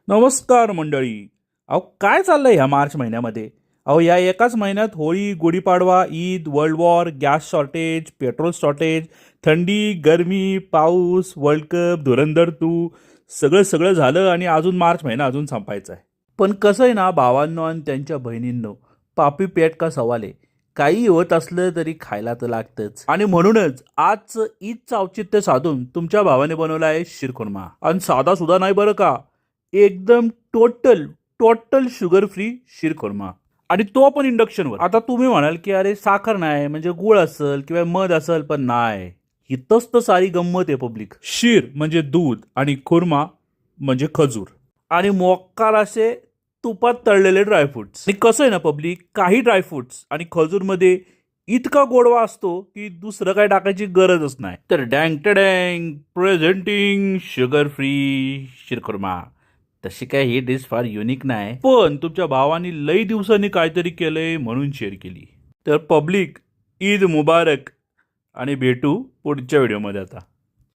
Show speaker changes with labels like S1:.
S1: नमस्कार मंडळी. अहो काय चाललंय ह्या मार्च महिन्यामध्ये? अहो या एकाच महिन्यात Holi, Gudi Padwa, Eid, world war, gas shortage, petrol shortage, थंडी, गरमी, पाऊस, वर्ल्ड कप, धुरंधर 2 सगळं सगळं झालं आणि अजून मार्च महिना अजून संपायचा आहे. पण कसं आहे ना भावांनो आणि त्यांच्या बहिणींनो, पापी पेट का सवाल आहे. काही होत असलं तरी खायला तर लागतंच आणि म्हणूनच आजचं ईदचं औचित्य साधून तुमच्या भावाने बनवला आहे शिरखुर्मा. आणि साधा सुद्धा नाही बरं का, एकदम total total sugar free sheer khurma आणि तो पण इंडक्शनवर. आता तुम्ही म्हणाल की अरे साखर नाही म्हणजे गुळ असेल किंवा मध असेल, पण नाही, इथंच तर सारी गंमत आहे पब्लिक. शीर म्हणजे दूध आणि खुर्मा म्हणजे खजूर आणि मोक्कार असे तुपात तळलेले ड्रायफ्रुट्स. आणि कसं आहे ना पब्लिक, काही ड्रायफ्रुट्स आणि खजूरमध्ये इतका गोडवा असतो की दुसरं काय टाकायची गरजच नाही. तर डँग टँग प्रेझेंटिंग शुगर फ्री शिरखुर्मा. तशी काय ही डिश फार युनिक नाही, पण तुमच्या भावानी लई दिवसांनी काहीतरी केलंय म्हणून शेअर केली. तर पब्लिक, ईद मुबारक आणि भेटू पुढच्या व्हिडिओमध्ये आता.